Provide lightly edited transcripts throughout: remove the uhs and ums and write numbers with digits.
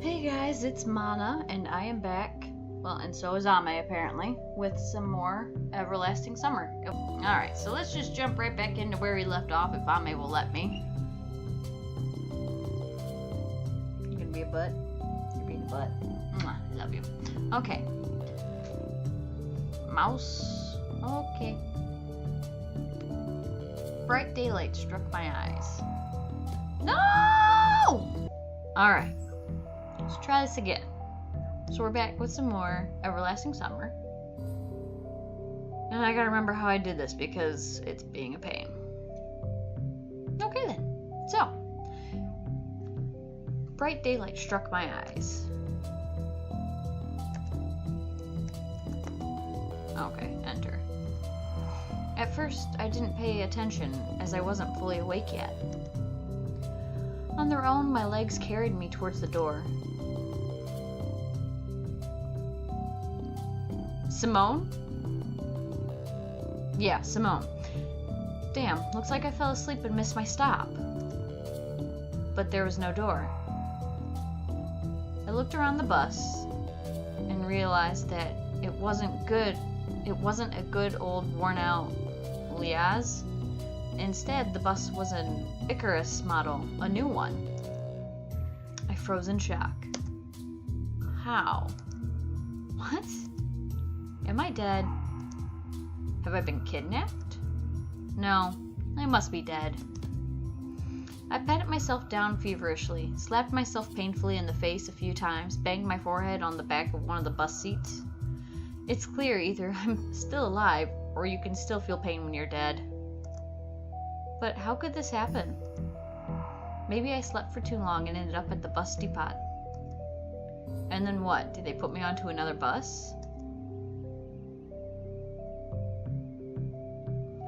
Hey guys, it's Mana, and I am back. Well, and so is Ame apparently, with some more Everlasting Summer. Alright, so let's just jump right back into where we left off if Ame will let me. You gonna be a butt? You're being a butt. Mwah, I love you. Okay. Mouse. Okay. Bright daylight struck my eyes. No! Alright. Let's try this again. So we're back with some more Everlasting Summer. And I gotta remember how I did this because it's being a pain. Okay then. So. Bright daylight struck my eyes. Okay, enter. At first, I didn't pay attention as I wasn't fully awake yet. On their own, my legs carried me towards the door. Simone? Yeah, Simone. Damn, looks like I fell asleep and missed my stop. But there was no door. I looked around the bus and realized that it wasn't a good old worn-out Liaz. Instead, the bus was an Icarus model, a new one. I froze in shock. How? What? Am I dead? Have I been kidnapped? No, I must be dead. I patted myself down feverishly, slapped myself painfully in the face a few times, banged my forehead on the back of one of the bus seats. It's clear either I'm still alive, or you can still feel pain when you're dead. But how could this happen? Maybe I slept for too long and ended up at the bus depot. And then what? Did they put me onto another bus?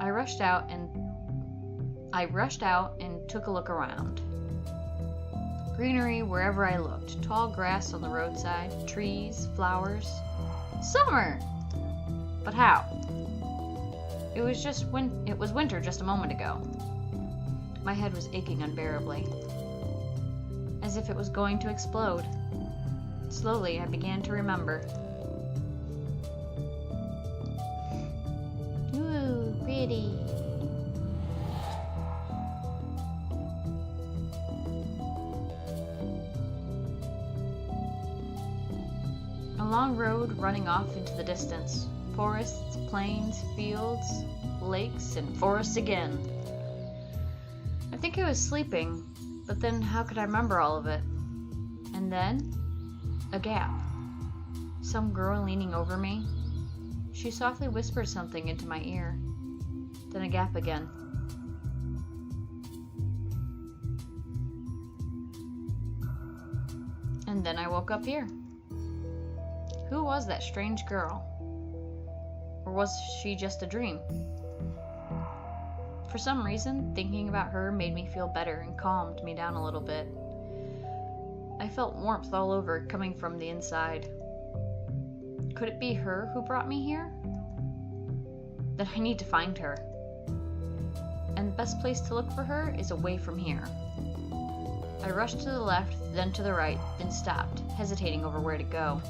I rushed out and took a look around. Greenery wherever I looked. Tall grass on the roadside, trees, flowers. Summer! But how? It was winter just a moment ago. My head was aching unbearably, as if it was going to explode. Slowly, I began to remember. Ooh, pretty. A long road running off into the distance. Forests, plains, fields, lakes, and forests again. I think I was sleeping, but then how could I remember all of it? And then, a gap. Some girl leaning over me. She softly whispered something into my ear. Then a gap again. And then I woke up here. Who was that strange girl? Or was she just a dream? For some reason, thinking about her made me feel better and calmed me down a little bit. I felt warmth all over coming from the inside. Could it be her who brought me here? Then I need to find her. And the best place to look for her is away from here. I rushed to the left, then to the right, then stopped, hesitating over where to go.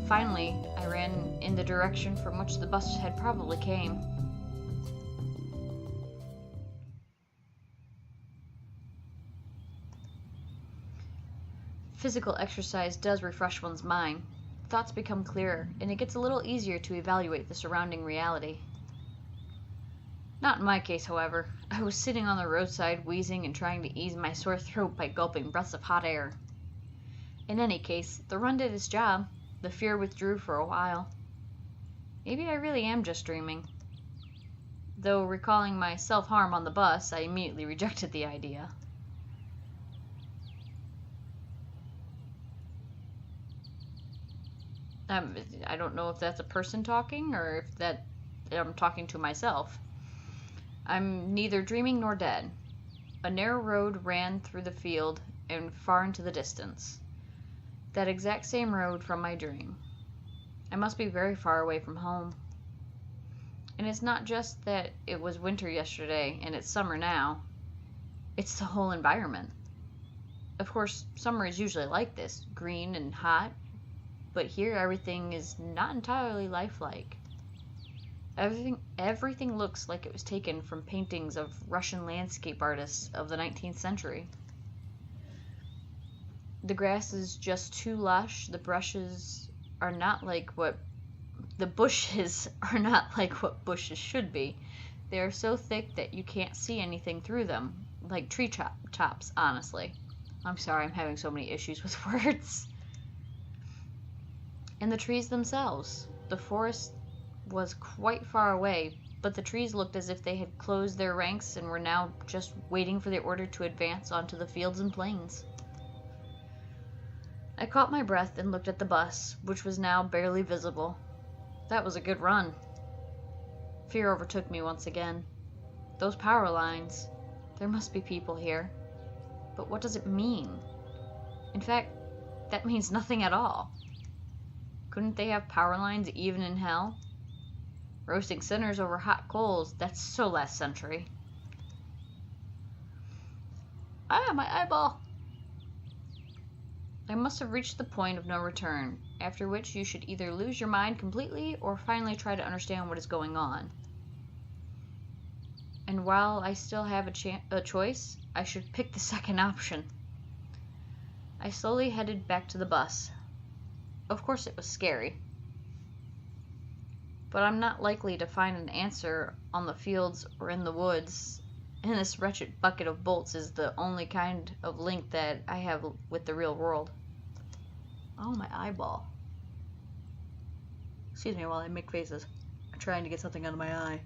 Finally, I ran in the direction from which the bus had probably came. Physical exercise does refresh one's mind. Thoughts become clearer, and it gets a little easier to evaluate the surrounding reality. Not in my case, however. I was sitting on the roadside, wheezing and trying to ease my sore throat by gulping breaths of hot air. In any case, the run did its job. The fear withdrew for a while. Maybe I really am just dreaming. Though recalling my self-harm on the bus, I immediately rejected the idea. I don't know if that's a person talking or if that I'm talking to myself. I'm neither dreaming nor dead. A narrow road ran through the field and far into the distance. That exact same road from my dream. I must be very far away from home. And it's not just that it was winter yesterday and it's summer now. It's the whole environment. Of course, summer is usually like this, green and hot, but here everything is not entirely lifelike. Everything looks like it was taken from paintings of Russian landscape artists of the 19th century. The grass is just too lush, the bushes are not like what bushes should be. They are so thick that you can't see anything through them, like tree tops, honestly. I'm sorry, I'm having so many issues with words. And the trees themselves. The forest was quite far away, but the trees looked as if they had closed their ranks and were now just waiting for the order to advance onto the fields and plains. I caught my breath and looked at the bus, which was now barely visible. That was a good run. Fear overtook me once again. Those power lines. There must be people here. But what does it mean? In fact, that means nothing at all. Couldn't they have power lines even in hell? Roasting sinners over hot coals, that's so last century. Ah, my eyeball! I must have reached the point of no return, after which you should either lose your mind completely or finally try to understand what is going on. And while I still have a choice, I should pick the second option. I slowly headed back to the bus. Of course it was scary. But I'm not likely to find an answer on the fields or in the woods, and this wretched bucket of bolts is the only kind of link that I have with the real world. Oh, my eyeball. Excuse me while I make faces. I'm trying to get something out of my eye.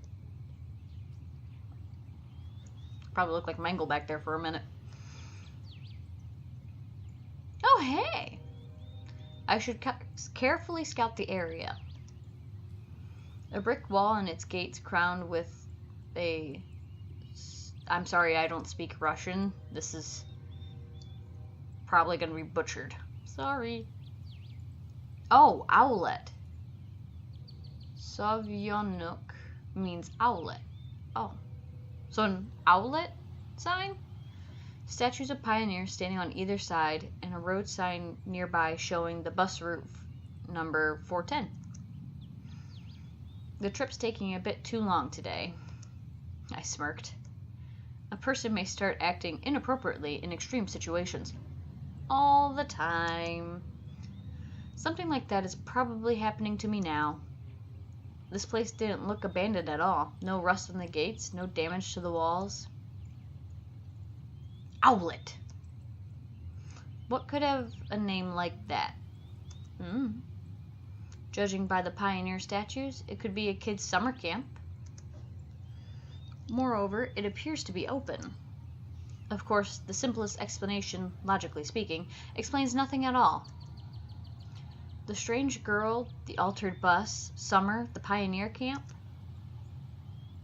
Probably looked like Mangle back there for a minute. Oh, hey! I should carefully scout the area. A brick wall and its gates crowned with a... I'm sorry, I don't speak Russian. This is probably going to be butchered. Sorry. Oh, owlet. Sovyonok means owlet. Oh. So an owlet sign? Statues of pioneers standing on either side, and a road sign nearby showing the bus route number 410. The trip's taking a bit too long today. I smirked. A person may start acting inappropriately in extreme situations. All the time. Something like that is probably happening to me now. This place didn't look abandoned at all. No rust on the gates, no damage to the walls. Owlet! What could have a name like that? Judging by the pioneer statues, it could be a kid's summer camp. Moreover, it appears to be open. Of course, the simplest explanation, logically speaking, explains nothing at all. The strange girl, the altered bus, summer, the pioneer camp.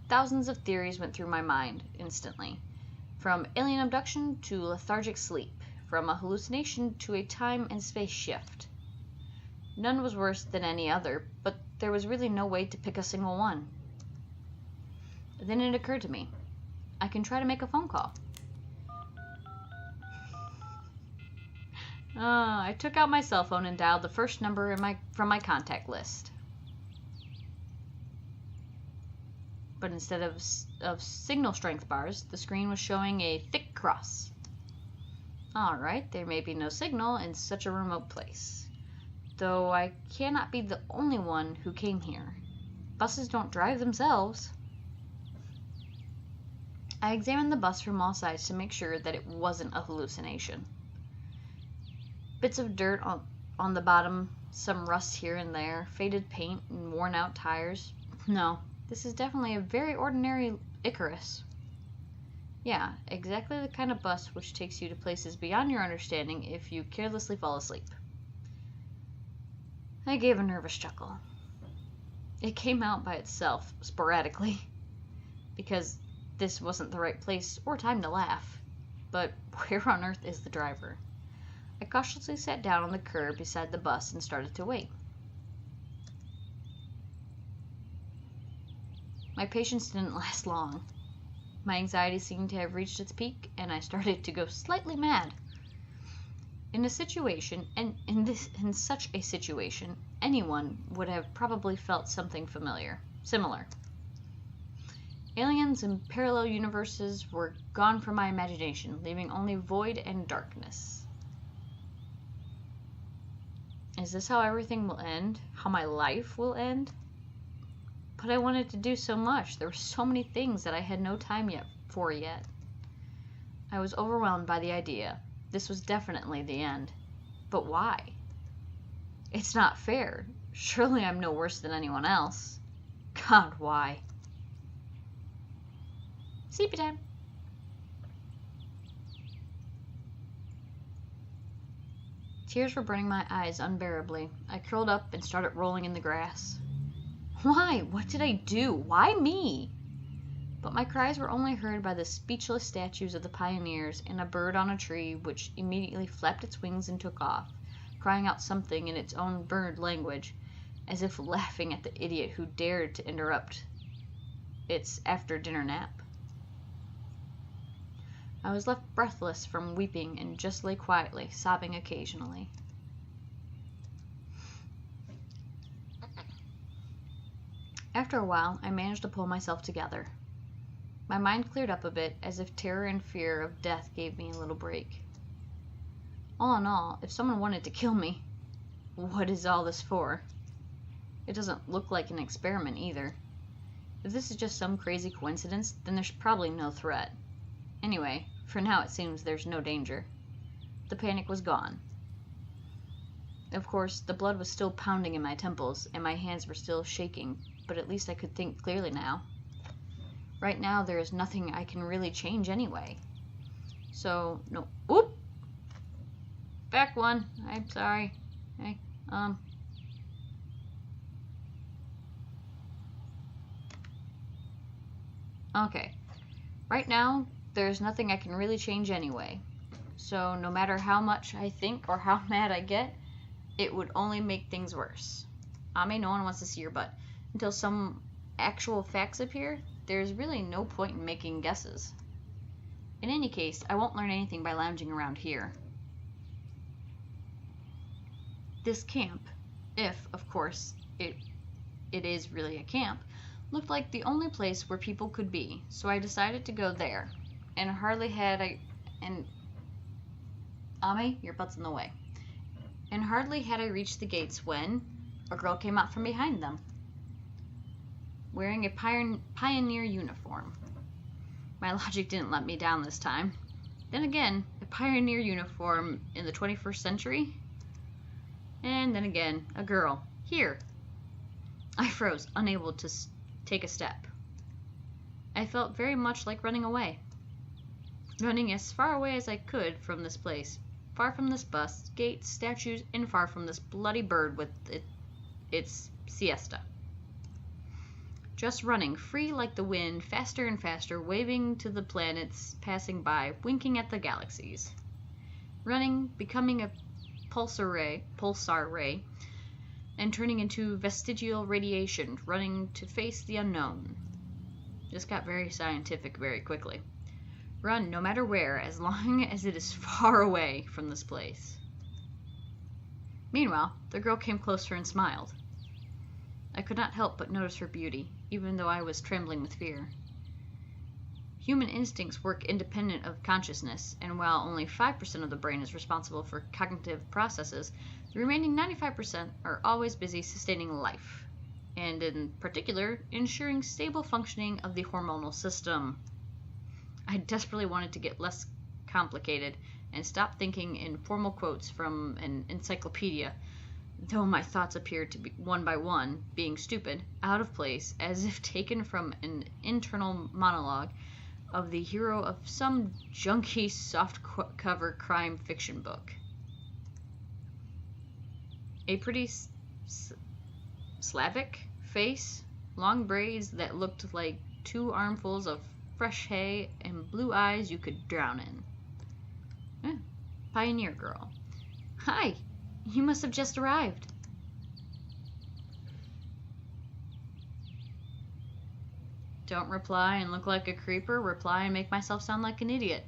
Thousands of theories went through my mind instantly. From alien abduction to lethargic sleep. From a hallucination to a time and space shift. None was worse than any other, but there was really no way to pick a single one. Then it occurred to me. I can try to make a phone call. I took out my cell phone and dialed the first number from my contact list. But instead of signal strength bars, the screen was showing a thick cross. Alright, there may be no signal in such a remote place. Though I cannot be the only one who came here. Buses don't drive themselves. I examined the bus from all sides to make sure that it wasn't a hallucination. Bits of dirt on the bottom, some rust here and there, faded paint and worn out tires. No, this is definitely a very ordinary Icarus. Yeah, exactly the kind of bus which takes you to places beyond your understanding if you carelessly fall asleep. I gave a nervous chuckle. It came out by itself, sporadically, because this wasn't the right place or time to laugh. But where on earth is the driver? I cautiously sat down on the curb beside the bus and started to wait. My patience didn't last long. My anxiety seemed to have reached its peak, and I started to go slightly mad. In a situation, and in such a situation, anyone would have probably felt something similar. Aliens and parallel universes were gone from my imagination, leaving only void and darkness. Is this how everything will end? How my life will end? But I wanted to do so much. There were so many things that I had no time yet. I was overwhelmed by the idea. This was definitely the end. But why? It's not fair. Surely I'm no worse than anyone else. God, why? Sleepy time. Tears were burning my eyes unbearably. I curled up and started rolling in the grass. Why? What did I do? Why me? But my cries were only heard by the speechless statues of the pioneers and a bird on a tree which immediately flapped its wings and took off, crying out something in its own bird language, as if laughing at the idiot who dared to interrupt its after-dinner nap. I was left breathless from weeping and just lay quietly, sobbing occasionally. After a while, I managed to pull myself together. My mind cleared up a bit, as if terror and fear of death gave me a little break. All in all, if someone wanted to kill me, what is all this for? It doesn't look like an experiment either. If this is just some crazy coincidence, then there's probably no threat. Anyway, for now it seems there's no danger. The panic was gone. Of course, the blood was still pounding in my temples, and my hands were still shaking, but at least I could think clearly now. Right now, there is nothing I can really change anyway. So, no. Oop! Back one. I'm sorry. Hey, Okay. Right now, there's nothing I can really change anyway. So, no matter how much I think or how mad I get, it would only make things worse. Ami, no one wants to see your butt. Until some actual facts appear, there's really no point in making guesses. In any case, I won't learn anything by lounging around here. This camp, if, of course, it is really a camp, looked like the only place where people could be, so I decided to go there. And hardly had I... Ami, your butt's in the way. And hardly had I reached the gates when a girl came out from behind them, wearing a pioneer uniform. My logic didn't let me down this time. Then again, a pioneer uniform in the 21st century? And then again, a girl. Here. I froze, unable to take a step. I felt very much like running away. Running as far away as I could from this place. Far from this bus, gates, statues, and far from this bloody bird with its siesta. Just running, free like the wind, faster and faster, waving to the planets passing by, winking at the galaxies. Running, becoming a pulsar ray, and turning into vestigial radiation, running to face the unknown. This got very scientific very quickly. Run no matter where, as long as it is far away from this place. Meanwhile, the girl came closer and smiled. I could not help but notice her beauty, even though I was trembling with fear. Human instincts work independent of consciousness, and while only 5% of the brain is responsible for cognitive processes, the remaining 95% are always busy sustaining life, and in particular, ensuring stable functioning of the hormonal system. I desperately wanted to get less complicated and stop thinking in formal quotes from an encyclopedia, though my thoughts appeared to be, one by one, being stupid, out of place, as if taken from an internal monologue of the hero of some junky soft-cover crime fiction book. A pretty Slavic face, long braids that looked like 2 armfuls of fresh hay, and blue eyes you could drown in. Pioneer girl. Hi, you must have just arrived. Don't reply and look like a creeper. Reply and make myself sound like an idiot.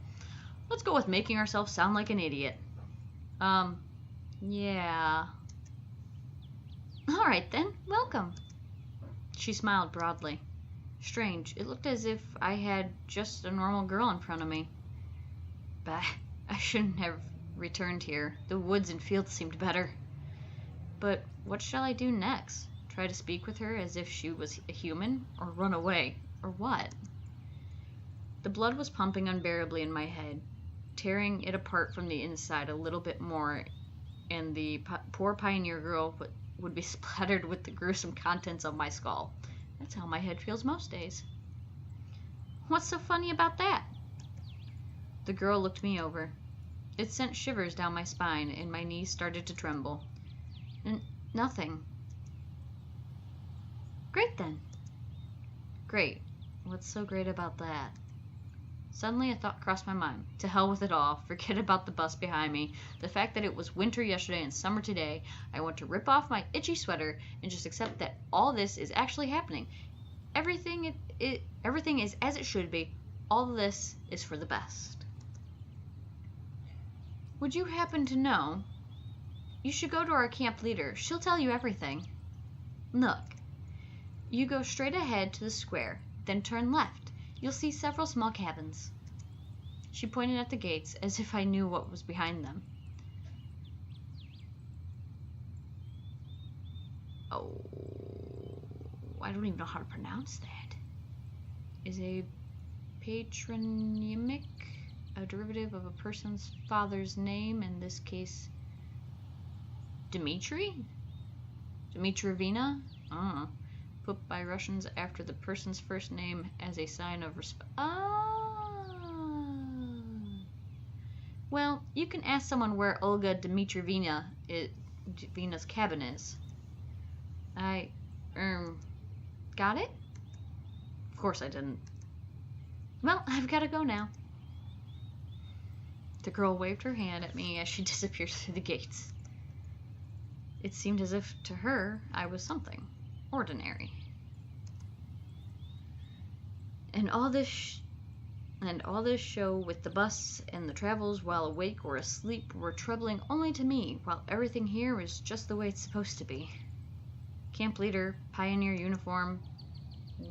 Let's go with making ourselves sound like an idiot. Yeah. Alright then, welcome. She smiled broadly. Strange, it looked as if I had just a normal girl in front of me. Bah, I shouldn't have returned here. The woods and fields seemed better. But what shall I do next? Try to speak with her as if she was a human? Or run away? Or what? The blood was pumping unbearably in my head, tearing it apart from the inside a little bit more, and the poor pioneer girl would be splattered with the gruesome contents of my skull. That's how my head feels most days. What's so funny about that? The girl looked me over. It sent shivers down my spine, and my knees started to tremble. Nothing. Great then. Great. What's so great about that? Suddenly a thought crossed my mind. To hell with it all. Forget about the bus behind me. The fact that it was winter yesterday and summer today. I want to rip off my itchy sweater and just accept that all this is actually happening. Everything is as it should be. All this is for the best. Would you happen to know? You should go to our camp leader. She'll tell you everything. Look. You go straight ahead to the square, then turn left. You'll see several small cabins. She pointed at the gates as if I knew what was behind them. Oh, I don't even know how to pronounce that. Is a patronymic a derivative of a person's father's name, in this case, Dmitri? Dmitrovina? I don't know. Put by Russians after the person's first name as a sign of respect. Well, you can ask someone where Olga Dmitrovina's cabin is. I, got it? Of course I didn't. Well, I've got to go now. The girl waved her hand at me as she disappeared through the gates. It seemed as if, to her, I was something ordinary. And all this show with the bus and the travels while awake or asleep were troubling only to me, while everything here was just the way it's supposed to be. Camp leader, pioneer uniform.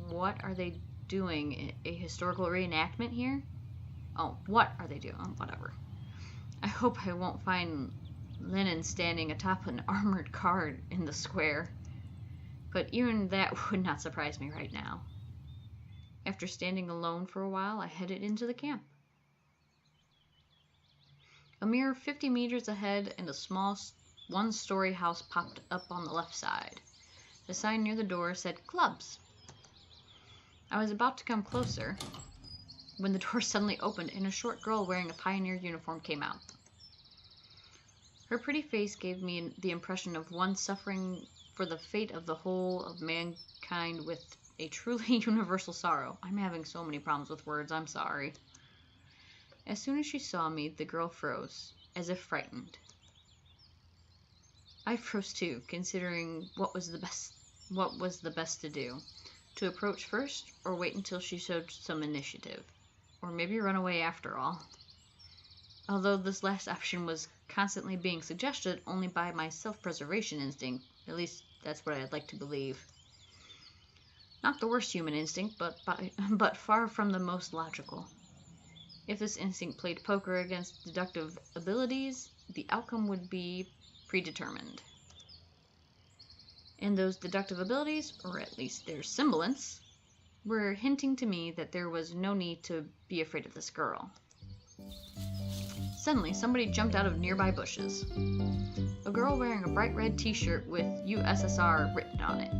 What are they doing? A historical reenactment here? Oh, what are they doing? Whatever. I hope I won't find Lenin standing atop an armored car in the square. But even that would not surprise me right now. After standing alone for a while, I headed into the camp. A mere 50 meters ahead, and a small one-story house popped up on the left side. The sign near the door said clubs. I was about to come closer when the door suddenly opened and a short girl wearing a pioneer uniform came out. Her pretty face gave me the impression of one suffering for the fate of the whole of mankind with a truly universal sorrow. I'm having so many problems with words, I'm sorry. As soon as she saw me, the girl froze, as if frightened. I froze too, considering what was the best to do. To approach first, or wait until she showed some initiative. Or maybe run away after all. Although this last option was constantly being suggested only by my self-preservation instinct. At least that's what I'd like to believe. Not the worst human instinct, but far from the most logical. If this instinct played poker against deductive abilities, the outcome would be predetermined. And those deductive abilities, or at least their semblance, were hinting to me that there was no need to be afraid of this girl. Suddenly, somebody jumped out of nearby bushes. A girl wearing a bright red t-shirt with USSR written on it.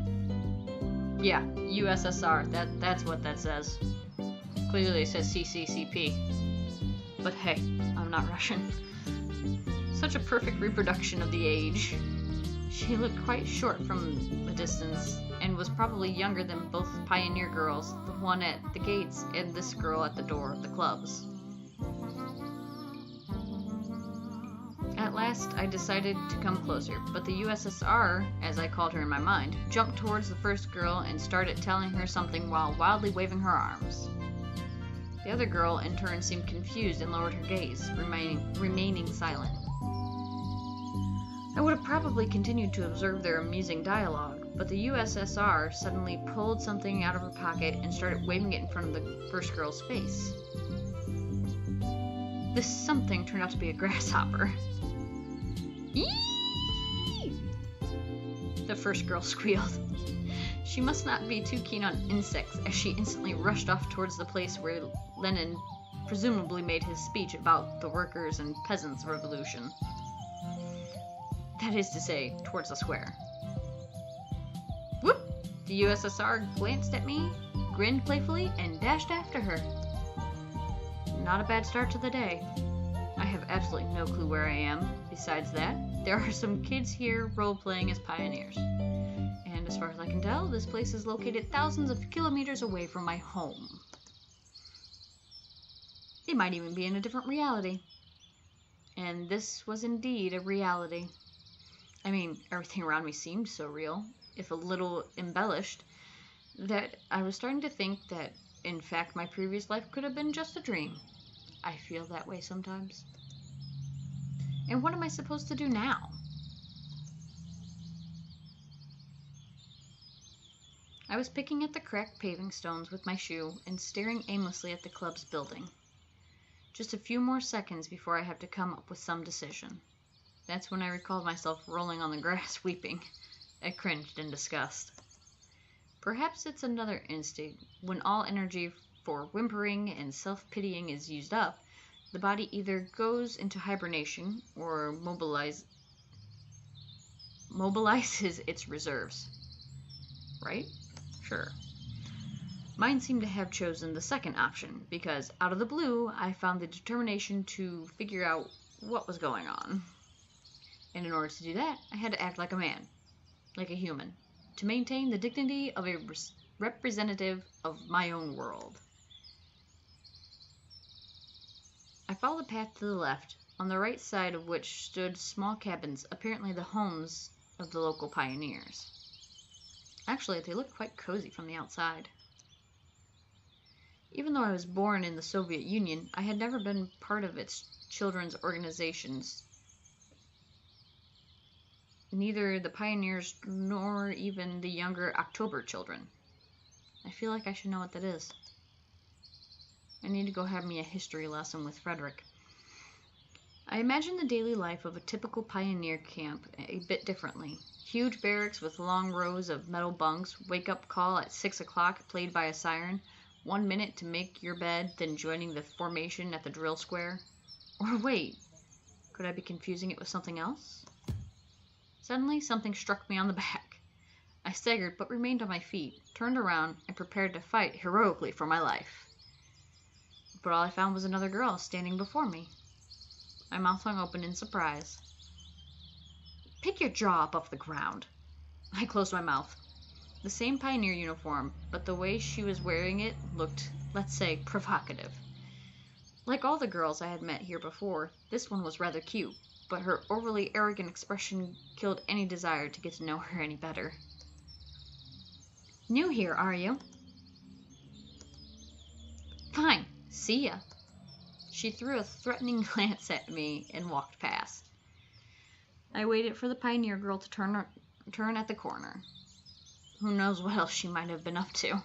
Yeah, USSR, that's what that says. Clearly it says CCCP. But hey, I'm not Russian. Such a perfect reproduction of the age. She looked quite short from a distance, and was probably younger than both pioneer girls, the one at the gates and this girl at the door of the clubs. At last, I decided to come closer, but the USSR, as I called her in my mind, jumped towards the first girl and started telling her something while wildly waving her arms. The other girl, in turn, seemed confused and lowered her gaze, remaining silent. I would have probably continued to observe their amusing dialogue, but the USSR suddenly pulled something out of her pocket and started waving it in front of the first girl's face. This something turned out to be a grasshopper. Eee! The first girl squealed. She must not be too keen on insects, as she instantly rushed off towards the place where Lenin presumably made his speech about the workers' and peasants' revolution. That is to say, towards the square. Whoop! The USSR glanced at me, grinned playfully, and dashed after her. Not a bad start to the day. I have absolutely no clue where I am. Besides that, there are some kids here role-playing as pioneers. And as far as I can tell, this place is located thousands of kilometers away from my home. It might even be in a different reality. And this was indeed a reality. I mean, everything around me seemed so real, if a little embellished, that I was starting to think that, in fact, my previous life could have been just a dream. I feel that way sometimes. And what am I supposed to do now? I was picking at the cracked paving stones with my shoe and staring aimlessly at the club's building. Just a few more seconds before I have to come up with some decision. That's when I recalled myself rolling on the grass weeping. I cringed in disgust. Perhaps it's another instinct. When all energy for whimpering and self-pitying is used up, the body either goes into hibernation or mobilizes its reserves. Right? Sure. Mine seemed to have chosen the second option, because out of the blue, I found the determination to figure out what was going on. And in order to do that, I had to act like a man, like a human, to maintain the dignity of a representative of my own world. I followed the path to the left, on the right side of which stood small cabins, apparently the homes of the local pioneers. Actually, they looked quite cozy from the outside. Even though I was born in the Soviet Union, I had never been part of its children's organizations. Neither the pioneers nor even the younger October children. I feel like I should know what that is. I need to go have me a history lesson with Frederick. I imagine the daily life of a typical pioneer camp a bit differently. Huge barracks with long rows of metal bunks, wake-up call at 6 o'clock played by a siren, 1 minute to make your bed, then joining the formation at the drill square. Or wait, could I be confusing it with something else? Suddenly, something struck me on the back. I staggered but remained on my feet, turned around, and prepared to fight heroically for my life. But all I found was another girl standing before me. My mouth hung open in surprise. Pick your jaw up off the ground. I closed my mouth. The same pioneer uniform, but the way she was wearing it looked, let's say, provocative. Like all the girls I had met here before, this one was rather cute, but her overly arrogant expression killed any desire to get to know her any better. New here, are you? Fine, see ya. She threw a threatening glance at me and walked past. I waited for the pioneer girl to turn at the corner. Who knows what else she might have been up to.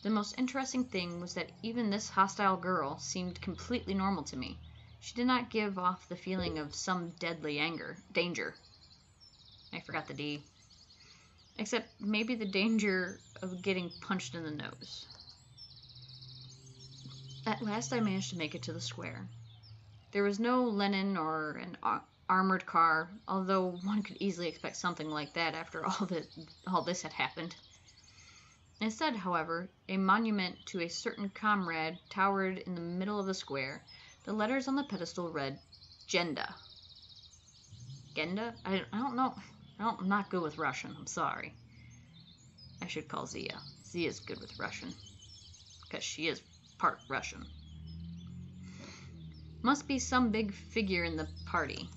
The most interesting thing was that even this hostile girl seemed completely normal to me. She did not give off the feeling of some deadly danger. I forgot the D. Except maybe the danger of getting punched in the nose. At last I managed to make it to the square. There was no Lenin or an armored car, although one could easily expect something like that after all this had happened. Instead, however, a monument to a certain comrade towered in the middle of the square. The letters on the pedestal read, Genda. Genda? I don't know. I'm not good with Russian. I'm sorry. I should call Zia. Zia's good with Russian. Because she is part Russian. Must be some big figure in the party.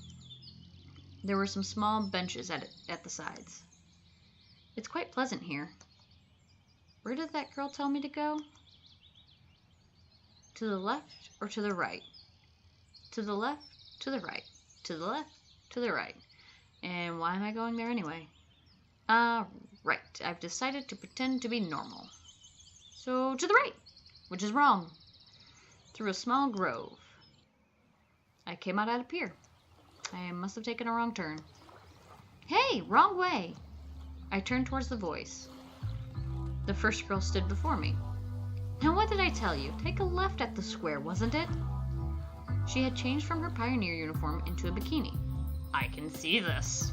There were some small benches at the sides. It's quite pleasant here. Where did that girl tell me to go? To the left or to the right? To the left, to the right. To the left, to the right. And why am I going there anyway? Right. I've decided to pretend to be normal. So, to the right, which is wrong. Through a small grove. I came out at a pier. I must have taken a wrong turn. Hey, wrong way! I turned towards the voice. The first girl stood before me. Now what did I tell you? Take a left at the square, wasn't it? She had changed from her pioneer uniform into a bikini. I can see this.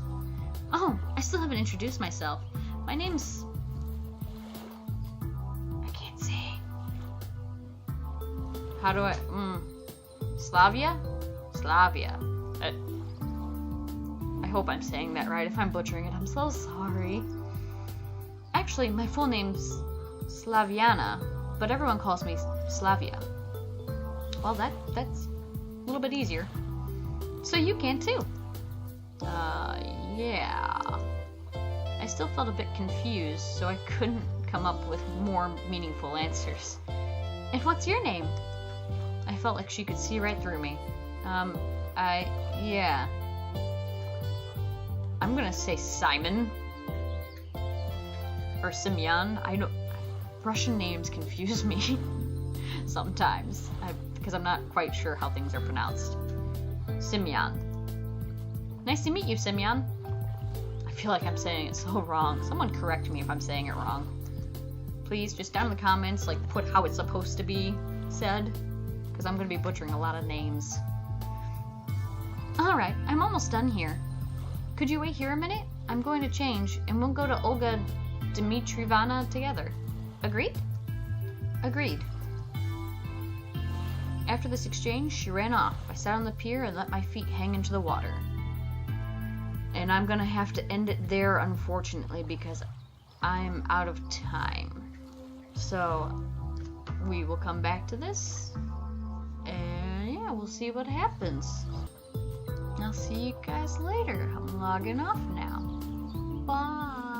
Oh, I still haven't introduced myself. My name's... I can't see. How do I... Slavia? Slavia. I hope I'm saying that right. If I'm butchering it, I'm so sorry. Actually, my full name's Slaviana, but everyone calls me Slavia. Well, that's a little bit easier. So you can too. Yeah. I still felt a bit confused, so I couldn't come up with more meaningful answers. And what's your name? I felt like she could see right through me. Yeah. I'm gonna say Simon. Or Simeon. I don't... Russian names confuse me sometimes. Because I'm not quite sure how things are pronounced. Simeon. Nice to meet you, Simeon. I feel like I'm saying it so wrong. Someone correct me if I'm saying it wrong. Please, just down in the comments, like, put how it's supposed to be said. Because I'm going to be butchering a lot of names. Alright, I'm almost done here. Could you wait here a minute? I'm going to change, and we'll go to Olga Dmitrievna together. Agreed? Agreed. After this exchange, she ran off. I sat on the pier and let my feet hang into the water. And I'm going to have to end it there, unfortunately, because I'm out of time. So, we will come back to this. And yeah, we'll see what happens. I'll see you guys later. I'm logging off now. Bye.